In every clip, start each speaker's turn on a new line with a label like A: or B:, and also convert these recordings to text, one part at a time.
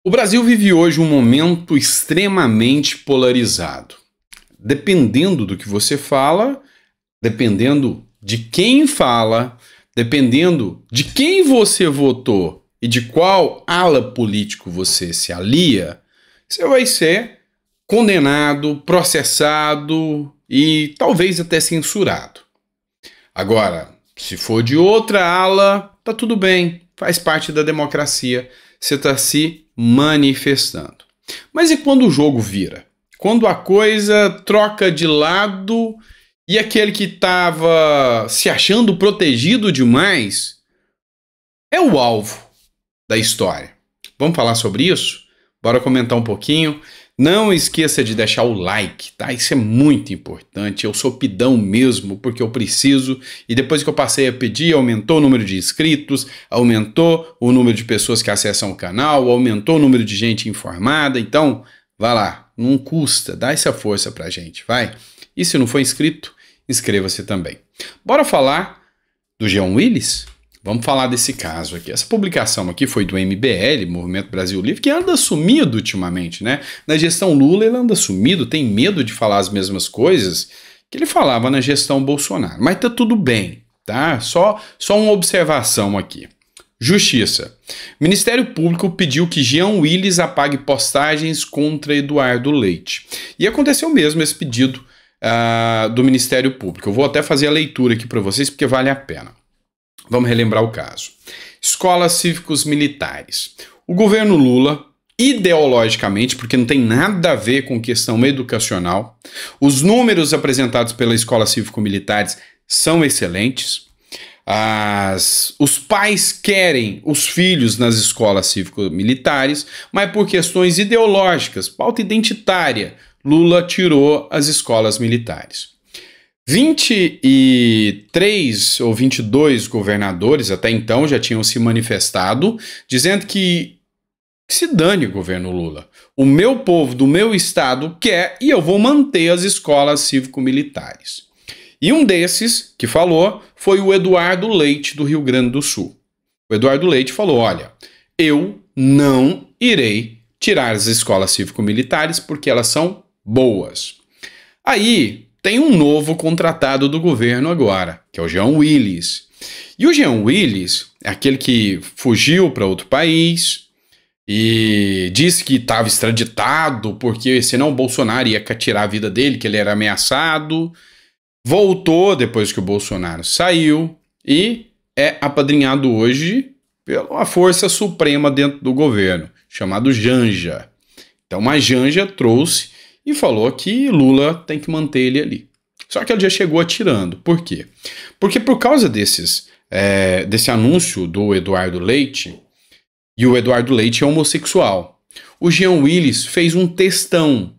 A: O Brasil vive hoje um momento extremamente polarizado. Dependendo do que você fala, dependendo de quem fala, dependendo de quem você votou e de qual ala político você se alia, você vai ser condenado, processado e talvez até censurado. Agora, se for de outra ala, tá tudo bem, faz parte da democracia, você está se manifestando. Mas e quando o jogo vira? Quando a coisa troca de lado e aquele que estava se achando protegido demais é o alvo da história. Vamos falar sobre isso? Bora comentar um pouquinho. Não esqueça de deixar o like, tá? Isso é muito importante. Eu sou pidão mesmo, porque eu preciso. E depois que eu passei a pedir, aumentou o número de inscritos, aumentou o número de pessoas que acessam o canal, aumentou o número de gente informada. Então, vá lá, não custa, dá essa força pra gente, vai. E se não for inscrito, inscreva-se também. Bora falar do Jean Willis? Vamos falar desse caso aqui. Essa publicação aqui foi do MBL, Movimento Brasil Livre, que anda sumido ultimamente, né? Na gestão Lula ele anda sumido, tem medo de falar as mesmas coisas que ele falava na gestão Bolsonaro. Mas tá tudo bem, tá? Só uma observação aqui. Justiça. Ministério Público pediu que Jean Willis apague postagens contra Eduardo Leite. E aconteceu mesmo esse pedido do Ministério Público. Eu vou até fazer a leitura aqui para vocês porque vale a pena. Vamos relembrar o caso. Escolas cívicos militares. O governo Lula, ideologicamente, porque não tem nada a ver com questão educacional, os números apresentados pela Escola Cívico-Militares são excelentes. Os pais querem os filhos nas escolas cívico-militares, mas por questões ideológicas, pauta identitária, Lula tirou as escolas militares. 23 ou 22 governadores até então já tinham se manifestado, dizendo que se dane o governo Lula. O meu povo do meu estado quer e eu vou manter as escolas cívico-militares. E um desses que falou foi o Eduardo Leite, do Rio Grande do Sul. O Eduardo Leite falou, olha, eu não irei tirar as escolas cívico-militares porque elas são boas. Aí tem um novo contratado do governo agora, que é o Jean Willis. E o Jean Willis é aquele que fugiu para outro país e disse que estava extraditado porque senão o Bolsonaro ia tirar a vida dele, que ele era ameaçado. Voltou depois que o Bolsonaro saiu e é apadrinhado hoje pela força suprema dentro do governo, chamado Janja. Então uma Janja trouxe e falou que Lula tem que manter ele ali. Só que ele já chegou atirando. Por quê? Porque por causa desse anúncio do Eduardo Leite, e o Eduardo Leite é homossexual, o Jean Willis fez um textão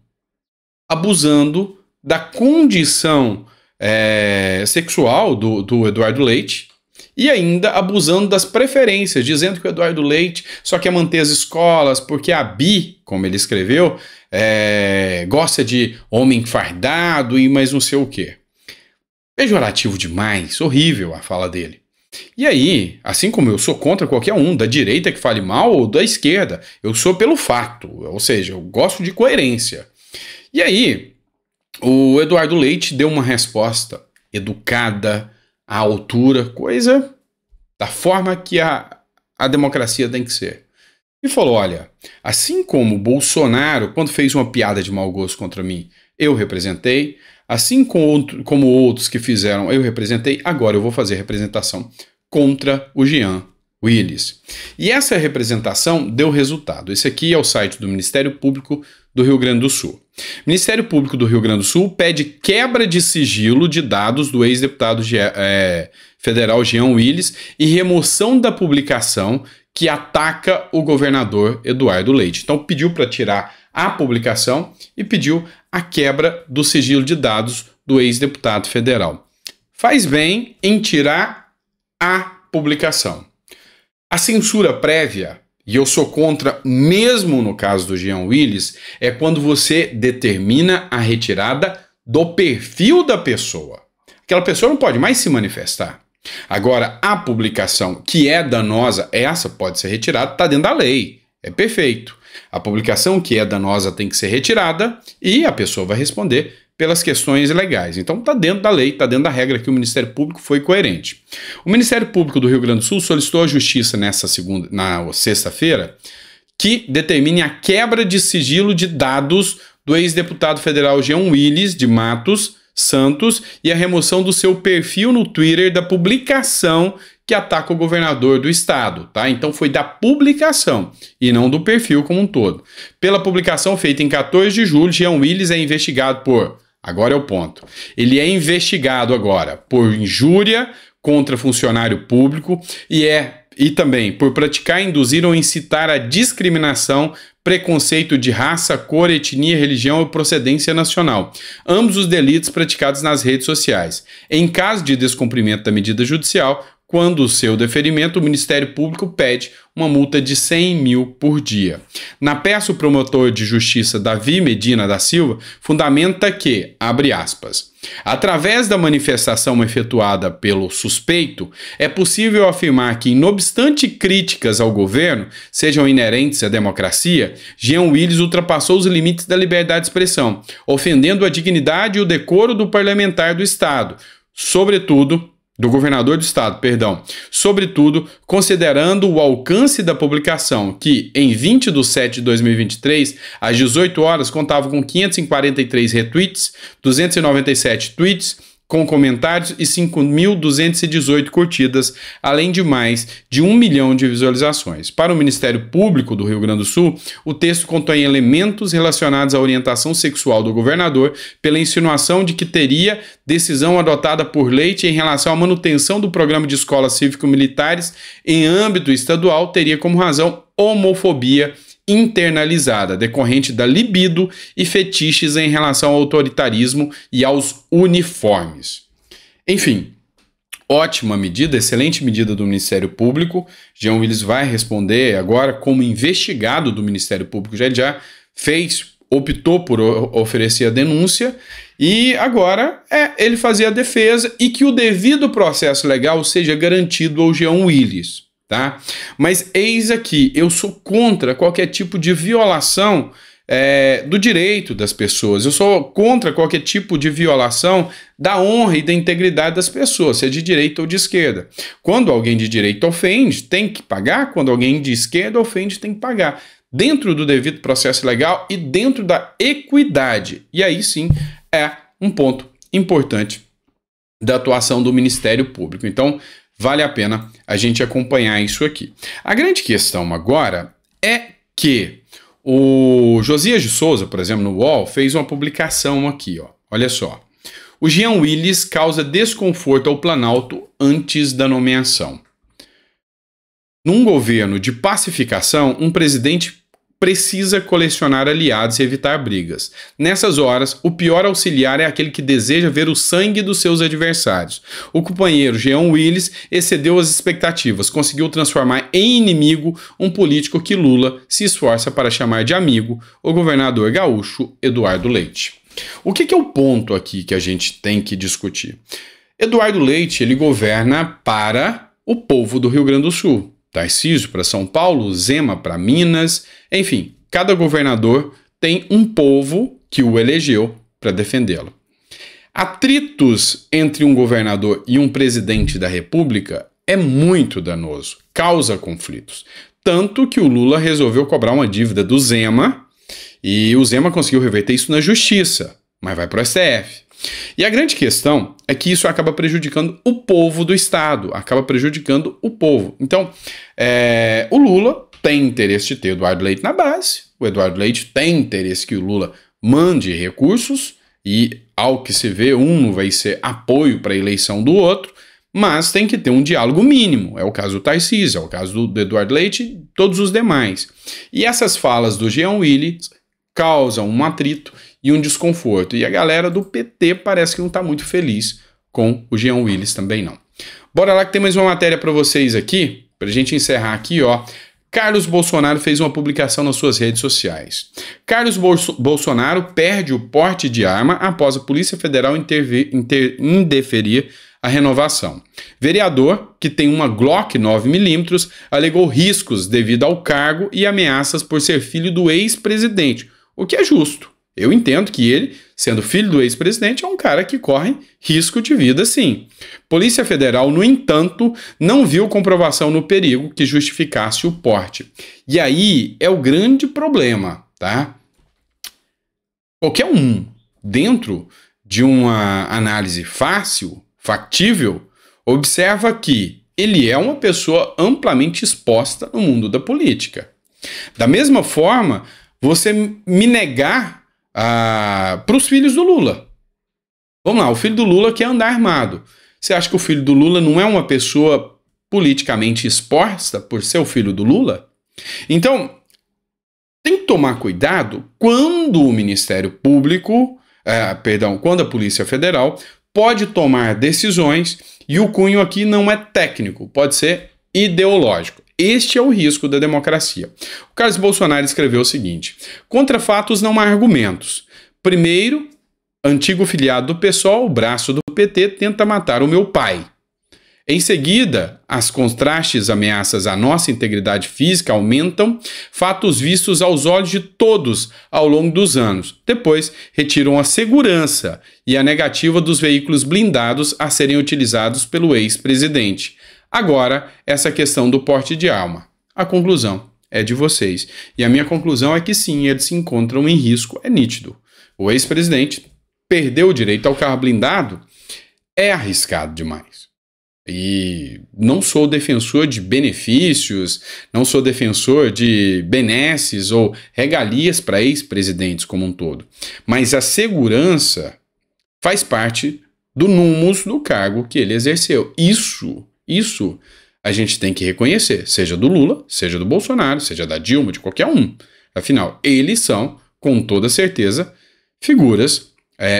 A: abusando da condição sexual do Eduardo Leite e ainda abusando das preferências, dizendo que o Eduardo Leite só quer manter as escolas porque a Bi, como ele escreveu, gosta de homem fardado e mais não sei o quê. Pejorativo demais, horrível a fala dele. E aí, assim como eu sou contra qualquer um, da direita que fale mal ou da esquerda, eu sou pelo fato, ou seja, eu gosto de coerência. E aí, o Eduardo Leite deu uma resposta educada, à altura, coisa da forma que a democracia tem que ser. E falou, olha, assim como o Bolsonaro, quando fez uma piada de mau gosto contra mim, eu representei, assim como outros que fizeram, eu representei, agora eu vou fazer representação contra o Jean Willis. E essa representação deu resultado. Esse aqui é o site do Ministério Público do Rio Grande do Sul. O Ministério Público do Rio Grande do Sul pede quebra de sigilo de dados do ex-deputado federal Jean Willis e remoção da publicação que ataca o governador Eduardo Leite. Então pediu para tirar a publicação e pediu a quebra do sigilo de dados do ex-deputado federal. Faz bem em tirar a publicação. A censura prévia, e eu sou contra mesmo no caso do Jean Willis, é quando você determina a retirada do perfil da pessoa. Aquela pessoa não pode mais se manifestar. Agora, a publicação que é danosa, essa pode ser retirada, está dentro da lei, é perfeito. A publicação que é danosa tem que ser retirada e a pessoa vai responder pelas questões legais. Então está dentro da lei, está dentro da regra que o Ministério Público foi coerente. O Ministério Público do Rio Grande do Sul solicitou à Justiça na sexta-feira que determine a quebra de sigilo de dados do ex-deputado federal Jean Willis de Matos Santos e a remoção do seu perfil no Twitter da publicação que ataca o governador do estado, tá? Então foi da publicação e não do perfil como um todo. Pela publicação feita em 14 de julho, Jean Willis é investigado por... Agora é o ponto. Ele é investigado agora por injúria contra funcionário público e também por praticar, induzir ou incitar a discriminação, preconceito de raça, cor, etnia, religião ou procedência nacional. Ambos os delitos praticados nas redes sociais. Em caso de descumprimento da medida judicial, quando o seu deferimento, o Ministério Público pede uma multa de 100 mil por dia. Na peça, o promotor de justiça Davi Medina da Silva fundamenta que, abre aspas, através da manifestação efetuada pelo suspeito, é possível afirmar que, não obstante críticas ao governo, sejam inerentes à democracia, Jean Willis ultrapassou os limites da liberdade de expressão, ofendendo a dignidade e o decoro do parlamentar do Estado, do governador do estado, sobretudo considerando o alcance da publicação, que em 20 de setembro de 2023, às 18 horas, contava com 543 retweets, 297 tweets com comentários e 5.218 curtidas, além de mais de 1 milhão de visualizações. Para o Ministério Público do Rio Grande do Sul, o texto contém elementos relacionados à orientação sexual do governador pela insinuação de que teria decisão adotada por Leite em relação à manutenção do programa de escolas cívico-militares em âmbito estadual teria como razão homofobia internalizada, decorrente da libido e fetiches em relação ao autoritarismo e aos uniformes. Enfim, ótima medida, excelente medida do Ministério Público. Jean Willis vai responder agora como investigado do Ministério Público. Ele já optou por oferecer a denúncia e agora ele fazer a defesa e que o devido processo legal seja garantido ao Jean Willis. Tá? Mas eis aqui, eu sou contra qualquer tipo de violação do direito das pessoas, eu sou contra qualquer tipo de violação da honra e da integridade das pessoas, seja de direita ou de esquerda. Quando alguém de direita ofende, tem que pagar, quando alguém de esquerda ofende, tem que pagar, dentro do devido processo legal e dentro da equidade. E aí sim é um ponto importante da atuação do Ministério Público. Então, vale a pena a gente acompanhar isso aqui. A grande questão agora é que o Josias de Souza, por exemplo, no UOL, fez uma publicação aqui, ó. Olha só. O Jean Willis causa desconforto ao Planalto antes da nomeação. Num governo de pacificação, um presidente precisa colecionar aliados e evitar brigas. Nessas horas, o pior auxiliar é aquele que deseja ver o sangue dos seus adversários. O companheiro Jean Willis excedeu as expectativas, conseguiu transformar em inimigo um político que Lula se esforça para chamar de amigo, o governador gaúcho Eduardo Leite. O que é o ponto aqui que a gente tem que discutir? Eduardo Leite, ele governa para o povo do Rio Grande do Sul. Tarcísio para São Paulo, Zema para Minas, enfim, cada governador tem um povo que o elegeu para defendê-lo. Atritos entre um governador e um presidente da República é muito danoso, causa conflitos. Tanto que o Lula resolveu cobrar uma dívida do Zema e o Zema conseguiu reverter isso na justiça, mas vai para o STF. E a grande questão é que isso acaba prejudicando o povo do Estado, acaba prejudicando o povo. Então, o Lula tem interesse de ter o Eduardo Leite na base, o Eduardo Leite tem interesse que o Lula mande recursos e, ao que se vê, um vai ser apoio para a eleição do outro, mas tem que ter um diálogo mínimo. É o caso do Tarcísio, é o caso do Eduardo Leite e todos os demais. E essas falas do Jean Willis causam um atrito e um desconforto. E a galera do PT parece que não está muito feliz com o Jean Willis também não. Bora lá que tem mais uma matéria para vocês aqui, para a gente encerrar aqui, ó. Carlos Bolsonaro fez uma publicação nas suas redes sociais. Carlos Bolsonaro perde o porte de arma após a Polícia Federal indeferir a renovação. Vereador que tem uma Glock 9mm alegou riscos devido ao cargo e ameaças por ser filho do ex-presidente, o que é justo. Eu entendo que ele, sendo filho do ex-presidente, é um cara que corre risco de vida, sim. Polícia Federal, no entanto, não viu comprovação no perigo que justificasse o porte. E aí é o grande problema, tá? Qualquer um, dentro de uma análise fácil, factível, observa que ele é uma pessoa amplamente exposta no mundo da política. Da mesma forma, você me negar para os filhos do Lula. Vamos lá, o filho do Lula quer andar armado. Você acha que o filho do Lula não é uma pessoa politicamente exposta por ser o filho do Lula? Então, tem que tomar cuidado quando o Ministério Público, quando a Polícia Federal pode tomar decisões e o cunho aqui não é técnico, pode ser ideológico. Este é o risco da democracia. O Carlos Bolsonaro escreveu o seguinte: contra fatos não há argumentos. Primeiro, antigo filiado do PSOL, o braço do PT, tenta matar o meu pai. Em seguida, as contrastes ameaças à nossa integridade física aumentam, fatos vistos aos olhos de todos ao longo dos anos. Depois, retiram a segurança e a negativa dos veículos blindados a serem utilizados pelo ex-presidente. Agora, essa questão do porte de arma. A conclusão é de vocês. E a minha conclusão é que sim, eles se encontram em risco, é nítido. O ex-presidente perdeu o direito ao carro blindado, é arriscado demais. E não sou defensor de benefícios, não sou defensor de benesses ou regalias para ex-presidentes como um todo. Mas a segurança faz parte do númus do cargo que ele exerceu. Isso a gente tem que reconhecer, seja do Lula, seja do Bolsonaro, seja da Dilma, de qualquer um. Afinal, eles são, com toda certeza, figuras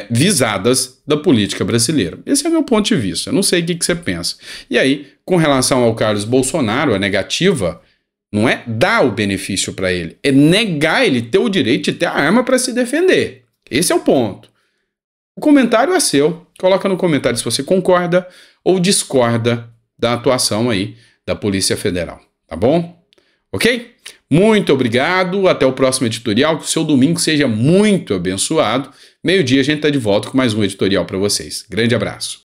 A: visadas da política brasileira. Esse é o meu ponto de vista. Eu não sei o que você pensa. E aí, com relação ao Carlos Bolsonaro, a negativa não é dar o benefício para ele, é negar ele ter o direito de ter a arma para se defender. Esse é o ponto. O comentário é seu. Coloca no comentário se você concorda ou discorda da atuação aí da Polícia Federal. Tá bom? Ok? Muito obrigado. Até o próximo editorial. Que o seu domingo seja muito abençoado. Meio-dia a gente está de volta com mais um editorial para vocês. Grande abraço.